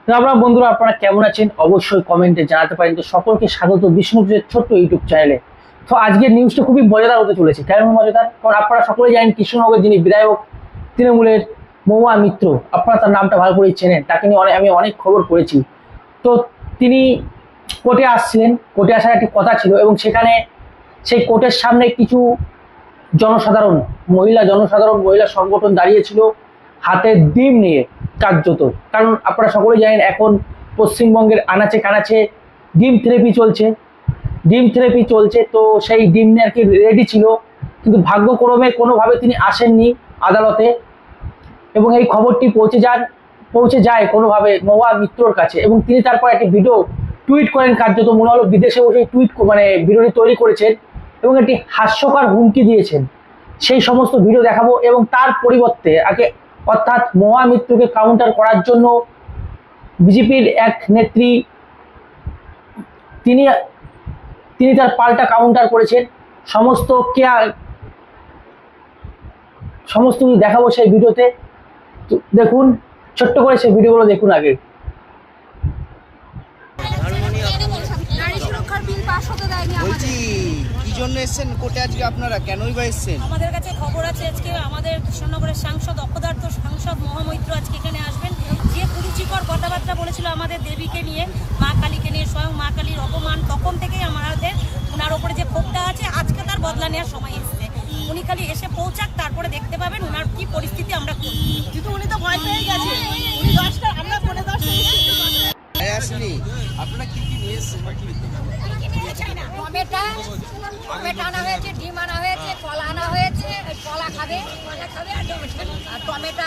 তো আপনারা বন্ধুরা আপনারা কেমন আছেন অবশ্যই কমেন্টে জানাতে পারেন। তো সকলকে স্বাগত বিষ্ণুপুরের ছোট্ট ইউটিউব চ্যানেলে। তো আজকের নিউজটা খুবই মজাদার হতে চলেছে। কেন মজাদার? কারণ আপনারা সকলেই জানেন কৃষ্ণনগরের যিনি বিধায়ক তৃণমূলের মহুয়া মিত্র, আপনারা তার নামটা ভালো করেই চেনেন, তাকে নিয়ে আমি অনেক খবর করেছি। তো তিনি কোর্টে আসছিলেন, কোর্টে আসার একটি কথা ছিল এবং সেখানে সেই কোর্টের সামনে কিছু জনসাধারণ মহিলা সংগঠন দাঁড়িয়েছিল হাতে ডিম নিয়ে কার্যত। কারণ আপনারা সকলেই জানেন এখন পশ্চিমবঙ্গের আনাচে কানাচে ডিম থেরাপি চলছে। তো সেই ডিম নিয়ে আর কি রেডি ছিল, কিন্তু ভাগ্যক্রমে কোনোভাবে তিনি আসেননি আদালতে এবং এই খবরটি পৌঁছে যায় কোনোভাবে মহুয়া মিত্রর কাছে এবং তিনি তারপর একটি ভিডিও টুইট করেন। কার্যত মনে হলো বিদেশে বসে ভিডিওটি তৈরি করেছেন এবং একটি হাস্যকর হুমকি দিয়েছেন। সেই সমস্ত ভিডিও দেখাবো এবং তার পরিবর্তে অর্থাৎ মহুয়া মিত্রকে কাউন্টার করার জন্য বিজেপির এক নেত্রী তিনি তার পাল্টা কাউন্টার করেছেন। সমস্ত কিছু দেখাবো সেই ভিডিওতে। দেখুন, ছোট্ট করে সেই ভিডিওগুলো দেখুন আগে। বলছি কি জন্য এসেছেন কোর্টে আজকে? আপনারা কেনই বা এসেছেন? আমাদের কাছে খবর আছে আজকে আমাদের কৃষ্ণনগরের সাংসদ অপদার্থ সাংসদ মহুয়া মৈত্র আজকে এখানে আসবেন। যে কুরুচিকর কথাবার্তা বলেছিল আমাদের দেবীকে নিয়ে, মা কালীকে নিয়ে, স্বয়ং মা কালীর অপমান, তখন থেকেই আমাদের ওনার ওপরে যে ক্ষোভটা আছে আজকে তার বদলা নেওয়ার সময় এসছে। উনি খালি এসে পৌঁছাক, তারপরে দেখতে পাবেন ওনার কি পরিস্থিতি আমরা করি। কিন্তু উনি তো ভয় পেয়ে গেছে। উনি 10টা, আমরা 10:30 আসেনি। আপনারা কি কি নিয়ে এসেছেন? টমেটো আনা হয়েছে, ডিম আনা হয়েছে, কলা আনা হয়েছে। কলা খাবে আর টমেটো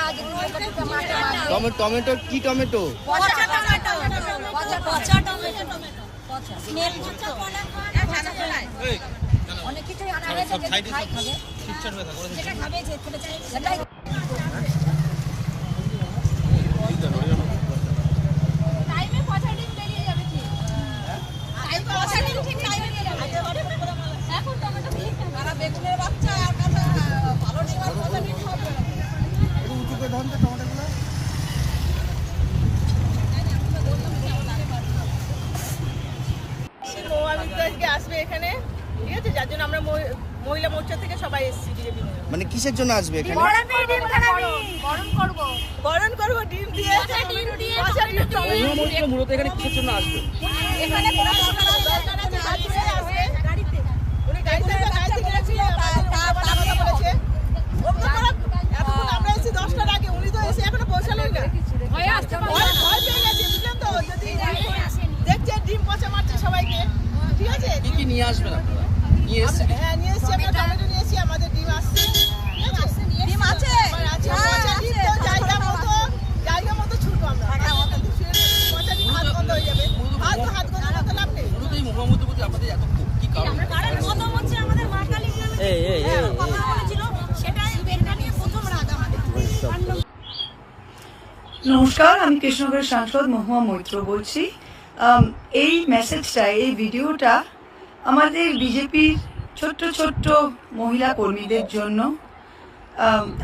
টমেটো কি টমেটো? অনেক কিছুই আনা হয়েছে যেটা খাবে সেটাই। আসবে এখানে, ঠিক আছে? যার জন্য আমরা মহিলা মোর্চা থেকে সবাই এসেছি। বিজেপি মানে কিসের জন্য আসবে এখানে? বরণ করবো ডিম দিয়ে। মূলত এখানে কিসের জন্য আসবে? এখানে কোনো আসবে গাড়িতে, উনি গাড়িতে বলেছে। আমরা এসেছি 10টার আগে, উনি তো এসে এখনো পৌঁছালেন না। ভয় পেয়ে গেছে, বুঝলেন তো? যদি দেখছে ডিম পচা মারছে সবাইকে, ঠিক আছে? কি কি নিয়ে আসবেন আপনারা? নিয়ে এসেছেন? হ্যাঁ নিয়ে এসেছি, আমরা টমেটো নিয়ে এসেছি, আমাদের ডিম আসছে। ডিম আছে, জায়গা মতো ছুটবো আমরা। পচা ডিম হাত বন্ধ হয়ে যাবে, হাত গন্ধ মতো লাভ নেই। মূলত এই মুহাম্মদ প্রতি আপনাদের এত কি কারণ? কারণ প্রথম হচ্ছে আমাদের মা কালী কথা বলেছিল, সেটাই এটা নিয়ে প্রথম রাগ আমাদের। নমস্কার, আমি কৃষ্ণনগরের সাংসদ মহুয়া মৈত্র বলছি। এই মেসেজটা, এই ভিডিওটা আমাদের বিজেপির ছোট্ট ছোট্ট মহিলা কর্মীদের জন্য।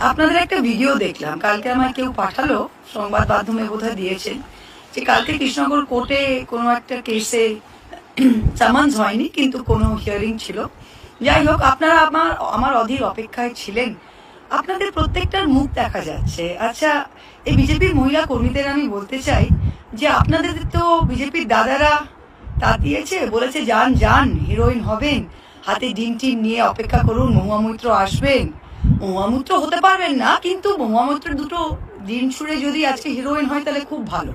আপনাদের একটা ভিডিও দেখলাম, কালকে আমার কেউ পাঠালো, সংবাদ মাধ্যমে বোধহয় দিয়েছেন, যে কালকে কৃষ্ণনগর কোর্টে কোনো একটা কেসে সামান্স হয়নি কিন্তু কোনো হিয়ারিং ছিল। যাই হোক, আপনারা আমার অধীর অপেক্ষায় ছিলেন। আপনাদের প্রত্যেকটার মুখ দেখা যাচ্ছে। আচ্ছা, এই বিজেপির মহিলা কর্মীদের আমি বলতে চাই যে আপনাদের তো বিজেপির দাদারা তাতিয়েছে, বলেছে যান হিরোইন হবেন, হাতে ডিম টিম নিয়ে অপেক্ষা করুন, মহুয়া মৈত্র আসবেন। মহুয়া মৈত্র হতে পারবেন না, কিন্তু মহুয়া মৈত্রের দুটো ডিম ছুঁড়ে যদি আজকে হিরোইন হয় তাহলে খুব ভালো।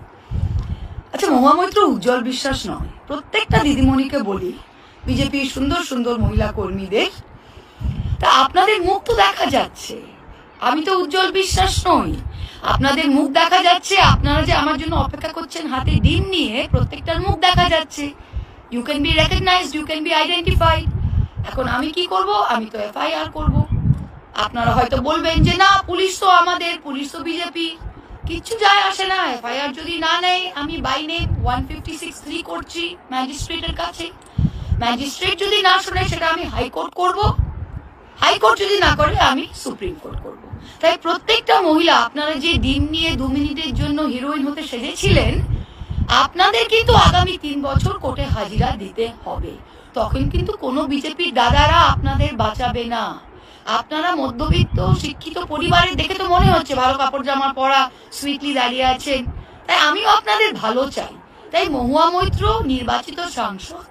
আচ্ছা, মহুয়া মৈত্র উজ্জ্বল বিশ্বাস নয়। প্রত্যেকটা দিদিমণিকে বলি, বিজেপির সুন্দর সুন্দর মহিলা কর্মীদের, তা আপনাদের মুখ তো দেখা যাচ্ছে। আমি তো উজ্জ্বল বিশ্বাস নই, আপনাদের মুখ দেখা যাচ্ছে। আপনারা যে আমার জন্য অপেক্ষা করছেন হাতে ডিম নিয়ে, প্রত্যেকটার মুখ দেখা যাচ্ছে। You can be recognised, you can be identified. এখন আমি কি করব? আমি তো এফআইআর করব। আপনারা হয়তো বলবেন যে না, পুলিশ তো আমাদের, পুলিশ তো বিজেপি, কিচ্ছু যায় আসে না। এফআইআর যদি না নেয়, আমি বাই নেম 156(3) করছি ম্যাজিস্ট্রেটের কাছে। ম্যাজিস্ট্রেট যদি না শুনে, সেটা আমি হাইকোর্ট করব। হাইকোর্ট যদি না করে, আমি সুপ্রিম কোর্ট করব। তাই প্রত্যেকটা মহিলা, আপনারা যে ডিম নিয়ে 2 মিনিটের জন্য হিরোইন হতে সেজেছিলেন, আপনাদের কিন্তু আগামী 3 বছর কোর্টে হাজিরা দিতে হবে। তখন কিন্তু কোনো বিজেপির দাদারা আপনাদের বাঁচাবে না। আপনারা মধ্যবিত্ত শিক্ষিত পরিবারের দেখে তো মনে হচ্ছে ভালো কাপড় জামা পরা, সুইটলি দাঁড়িয়ে আছেন, তাই আমিও আপনাদের ভালো চাই। তাই মহুয়া মৈত্র নির্বাচিত সাংসদ,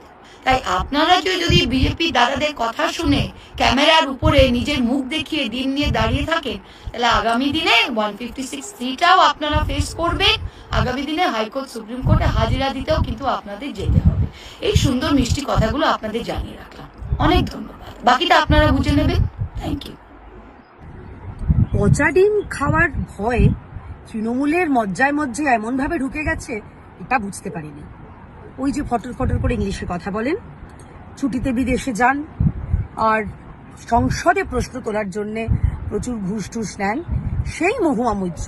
তাই আপনারা যদি বিজেপি দাদাদের কথা শুনে ক্যামেরার উপরে নিজের মুখ দেখিয়ে দিন নিয়ে দাঁড়িয়ে থাকেন, তাহলে আগামী দিনে 156(3)টাও আপনারা ফেস করবেন। আগামী দিনে হাইকোর্ট, সুপ্রিম কোর্টে হাজিরা দিতেও কিন্তু আপনাদের যেতে হবে। এই সুন্দর মিষ্টি কথাগুলো আপনাদের জানিয়ে রাখলাম। অনেক ধন্যবাদ, বাকিটা আপনারা বুঝে নেবেন। Thank you. পচা ডিম খাওয়ার ভয়ে তৃণমূলের মজ্জায় এমনভাবে ঢুকে গেছে, এটা বুঝতে পারিনি। ওই যে ফটর ফটর করে ইংলিশে কথা বলেন, ছুটিতে বিদেশে যান, আর সংসদে প্রশ্ন তোলার জন্যে প্রচুর ঘুষ টুস নেন, সেই মহুয়া মৈত্র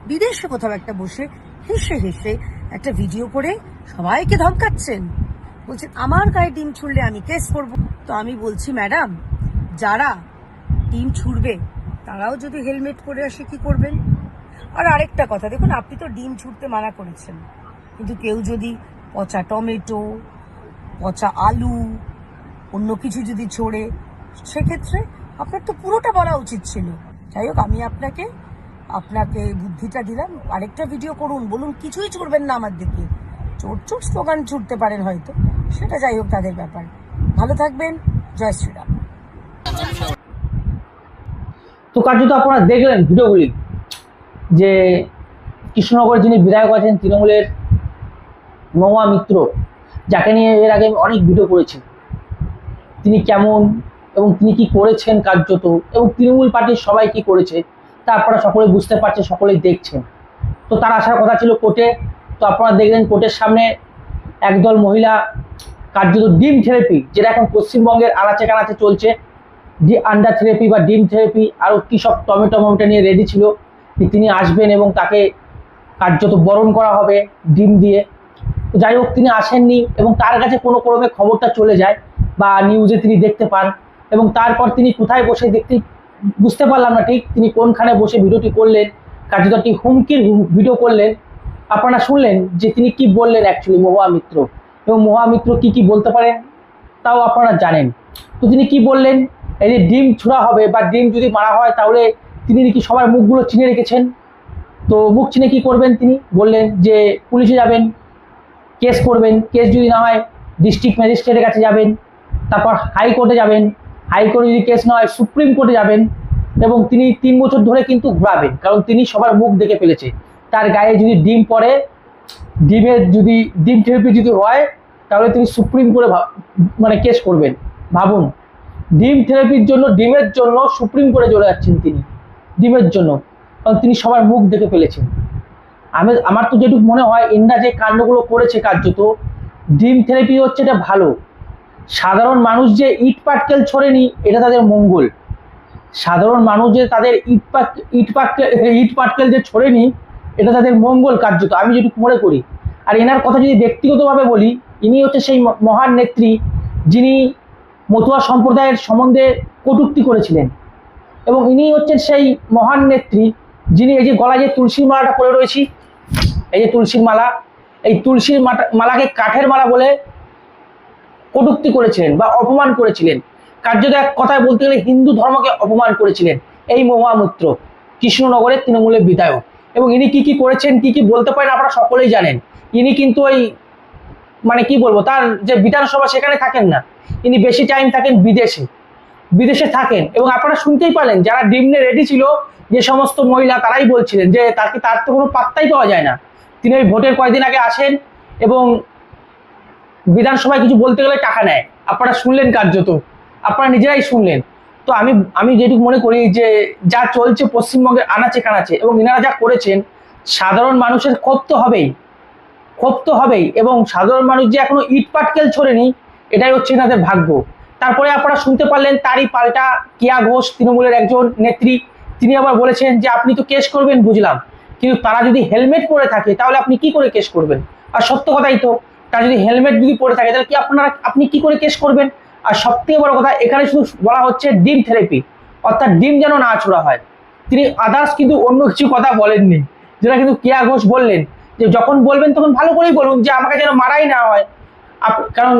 বিদেশে কোথাও একটা বসে হেসে হেসে একটা ভিডিও করে সবাইকে ধমকাচ্ছেন, বলছেন আমার গায়ে ডিম ছুঁড়লে আমি কেস করবো। তো আমি বলছি ম্যাডাম, যারা ডিম ছুঁড়বে তারাও যদি হেলমেট পরে আসে কি করবেন? আর আরেকটা কথা, দেখুন আপনি তো ডিম ছুঁড়তে মানা করেছেন, কিন্তু কেউ যদি পচা টমেটো, পচা আলু, অন্য কিছু যদি ছোড়ে, সেক্ষেত্রে আপনার তো পুরোটা বলা উচিত ছিল। যাই হোক, আমি আপনাকে বুদ্ধিটা দিলাম, আরেকটা ভিডিও করুন, বলুন কিছুই ছুড়বেন না আমার দিকে। চোর চোর স্লোগান ছুটতে পারেন হয়তো, সেটা যাই হোক তাদের ব্যাপার। ভালো থাকবেন, জয় শ্রীরাম। তো কার্যত আপনারা দেখলেন ভিডিওগুলি, যে কৃষ্ণনগরের যিনি বিধায়ক আছেন তৃণমূলের মহুয়া মৈত্র, যাকে নিয়ে এর আগে আমি অনেক ভিডিও করেছি, তিনি কেমন এবং তিনি কি করেছেন কার্যত, এবং তৃণমূল পার্টির সবাই কি করেছে তা আপনারা সকলে বুঝতে পারছেন, সকলেই দেখছেন। তো তার আসার কথা ছিল কোর্টে, তো আপনারা দেখলেন কোর্টের সামনে একদল মহিলা কার্যত ডিম থেরাপি, যেটা এখন পশ্চিমবঙ্গের আনাচে কানাচে চলছে, আন্ডার থেরাপি বা ডিম থেরাপি, আরও কী সব টমেটো নিয়ে রেডি ছিল যে তিনি আসবেন এবং তাকে কার্যত বরণ করা হবে ডিম দিয়ে। তো যাই হোক, তিনি আসেননি এবং তার কাছে কোনো ক্রমে খবরটা চলে যায় বা নিউজে তিনি দেখতে পান, এবং তারপর তিনি কোথায় বসে বুঝতে পারলাম না ঠিক তিনি কোনখানে বসে ভিডিওটি করলেন, কার্যত একটি হুমকির ভিডিও করলেন। আপনারা শুনলেন যে তিনি কি বললেন অ্যাকচুয়ালি মহুয়া মৈত্র, এবং মহুয়া মৈত্র কি বলতে পারেন তাও আপনারা জানেন। তো তিনি কি বললেন, এই যে ডিম ছোড়া হবে বা ডিম যদি মারা হয় তাহলে তিনি নাকি সবার মুখগুলো চিনে রেখেছেন। তো মুখ চিনে কি করবেন, তিনি বললেন যে পুলিশে যাবেন, কেস করবেন, কেস যদি না হয় ডিস্ট্রিক্ট ম্যাজিস্ট্রেটের কাছে যাবেন, তারপর হাইকোর্টে যাবেন, হাইকোর্টে যদি কেস না হয় সুপ্রিম কোর্টে যাবেন, এবং তিনি 3 বছর ধরে কিন্তু ঘোরাবেন, কারণ তিনি সবার মুখ দেখে ফেলেছে। তার গায়ে যদি ডিম পড়ে, ডিম থেরাপি যদি হয়, তাহলে তিনি সুপ্রিম কোর্টে কেস করবেন। ভাবুন, ডিম থেরাপির জন্য, ডিমের জন্য সুপ্রিম কোর্টে চলে যাচ্ছেন তিনি, ডিমের জন্য, কারণ তিনি সবার মুখ দেখে ফেলেছেন। আমার তো যেটুকু মনে হয়, ইন্দ্রা যে কাণ্ডগুলো করেছে কার্যত, ডিম থেরাপি হচ্ছে এটা ভালো। সাধারণ মানুষ যে ইট পাটকেল ছোড়েনি, এটা তাদের মঙ্গল। সাধারণ মানুষ যে তাদের ইট পাটকেল যে ছোড়েনি, এটা তাদের মঙ্গল কার্যত, আমি যেটুকু মনে করি। আর এনার কথা যদি ব্যক্তিগতভাবে বলি, ইনি হচ্ছে সেই মহান নেত্রী যিনি মতুয়া সম্প্রদায়ের সম্বন্ধে কটূক্তি করেছিলেন, এবং ইনি হচ্ছেন সেই মহান নেত্রী যিনি এই যে গলায় যে তুলসীর মালাটা পরে রয়েছি, এই যে তুলসীর মালা, এই তুলসীর মালাকে কাঠের মালা বলে কটূক্তি করেছিলেন বা অপমান করেছিলেন। কার্যত এক কথায় বলতে গেলে হিন্দু ধর্মকে অপমান করেছিলেন এই মহুয়া মৈত্র, কৃষ্ণনগরের তৃণমূলের বিধায়ক। এবং ইনি কি করেছেন, কি বলতে পারেন আপনারা সকলেই জানেন। ইনি কিন্তু ওই কি বলবো, তার যে বিধানসভা সেখানে থাকেন না, ইনি বেশি টাইম থাকেন বিদেশে থাকেন। এবং আপনারা শুনতেই পারলেন, যারা ডিম নিয়ে রেডি ছিল যে সমস্ত মহিলা, তারাই বলছিলেন যে তার তো কোনো পাত্তাই পাওয়া যায় না। তিনি ওই ভোটের কয়েকদিন আগে আসেন এবং বিধানসভায় কিছু বলতে গেলে টাকা নেয়। আপনারা শুনলেন কার্যত, আপনারা নিজেরাই শুনলেন। তো আমি যেটুকু মনে করি যে যা চলছে পশ্চিমবঙ্গের আনাচে কানাচে, এবং ইনারা যা করেছেন, সাধারণ মানুষের ক্ষোভ তো হবেই, এবং সাধারণ মানুষ যে এখনো ইট পাটকেল ছোড়েনি, এটাই হচ্ছে এনাদের ভাগ্য। তারপরে আপনারা শুনতে পারলেন তারই পাল্টা কেয়া ঘোষ, তৃণমূলের একজন নেত্রী, তিনি আবার বলেছেন যে আপনি তো কেস করবেন বুঝলাম, কিন্তু তারা যদি হেলমেট পরে থাকে তাহলে আপনি কি করে কেস করবেন? আর সত্য কথাই তো, তারা যদি হেলমেট পরে থাকে তাহলে আপনি কি করে কেস করবেন? আর সবথেকে বড় কথা, এখানে শুধু বলা হচ্ছে ডিম থেরাপি, অর্থাৎ ডিম যেন না ছোড়া হয়। তিনি আদার্স কিন্তু অন্য কিছু কথা বলেননি, যেটা কিন্তু কেয়া ঘোষ বললেন যে যখন বলবেন তখন ভালো করেই বলুন যে আমাকে যেন মারাই না হয়। কারণ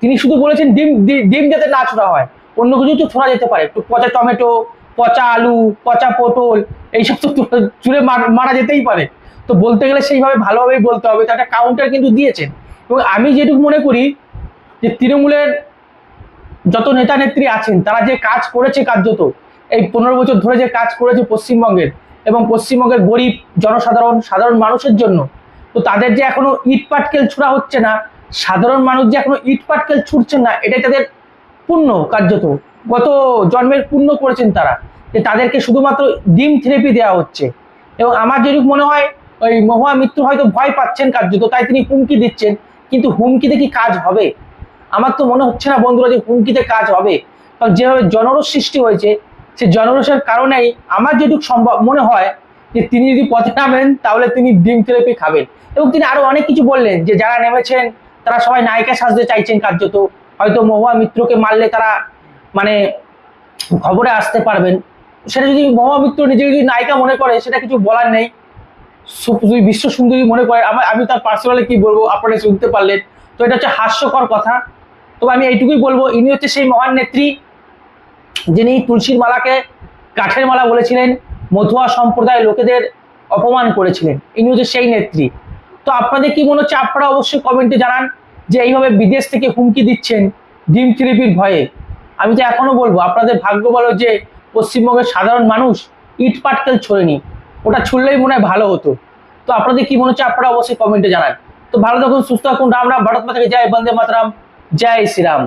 তিনি শুধু বলেছেন ডিম যাতে না ছোড়া হয়, অন্য কিছু তো ছোড়া যেতে পারে, একটু পচা টমেটো, পচা আলু, পচা পটল, এইসব তো চুড়ে মারা যেতেই পারে। তো বলতে গেলে সেইভাবে ভালোভাবেই বলতে হবে, তো একটা কাউন্টার কিন্তু দিয়েছেন। এবং আমি যেটুকু মনে করি যে তৃণমূলের যত নেতা নেত্রী আছেন তারা যে কাজ করেছে, কার্যত এই 15 বছর ধরে যে কাজ করেছে পশ্চিমবঙ্গের এবং পশ্চিমবঙ্গের গরিব সাধারণ মানুষের জন্য, তো তাদের যে এখনো ইট পাটকেল ছোড়া হচ্ছে না, সাধারণ মানুষ যে এখনো ইট পাটকেল ছুটছেন না, এটাই তাদের পুণ্য। কার্যত গত জন্মের পুণ্য করেছেন তারা, যে তাদেরকে শুধুমাত্র ডিম থেরাপি দেওয়া হচ্ছে। এবং আমার যেটুকু মনে হয় ওই মহুয়া মিত্র হয়তো ভয় পাচ্ছেন কার্যত, তাই তিনি হুমকি দিচ্ছেন। কিন্তু হুমকিতে কি কাজ হবে? আমার তো মনে হচ্ছে না বন্ধুরা যে হুমকিতে কাজ হবে। কারণ যেভাবে জনরোষ সৃষ্টি হয়েছে, সে জনরোষের কারণেই আমার যেটুকু সম্ভব মনে হয় যে তিনি যদি পথে নামেন তাহলে তিনি ডিম থেরাপি খাবেন। এবং তিনি আরো অনেক কিছু বললেন যে যারা নেমেছেন তারা সবাই নায়িকা সাজতে চাইছেন কার্যত, হয়তো মহুয়া মিত্রকে মারলে তারা মানে খবরে আসতে পারবেন। সেটা যদি মহুয়া মিত্র নিজেকে যদি নায়িকা মনে করে সেটা কিছু বলার নেই, যদি বিশ্ব সুন্দরী মনে করে, আমি তার পার্সোনালি কি বলবো আপনারা শুনতে পারলেন। তো এটা হচ্ছে হাস্যকর কথা। তবে আমি এইটুকুই বলবো, ইনি হচ্ছে সেই মহান নেত্রী যিনি তুলসীর মালাকে কাঠের মালা বলেছিলেন, মধুয়া সম্প্রদায়ের লোকেদের অপমান করেছিলেন। ইনি হচ্ছে সেই নেত্রী। তো আপনাদের কি মনে হচ্ছে আপনারা অবশ্যই কমেন্টে জানান যে এইভাবে বিদেশ থেকে হুমকি দিচ্ছেন ডিম থেরাপির ভয়ে। আমি তো এখনো বলবো আপনাদের ভাগ্য বলো যে পশ্চিমবঙ্গের সাধারণ মানুষ ইট পাটকেল ছোড়েনি, ওটা ছুড়লেই মনে হয় ভালো হতো। তো আপনাদের কি মনে হচ্ছে আপনারা অবশ্যই কমেন্টে জানান। তো ভালো থাকুন, সুস্থ থাকুন, রাম রাম, ভারত মাতাকে জয়, বন্দে মাতরম, জয় শ্রীরাম।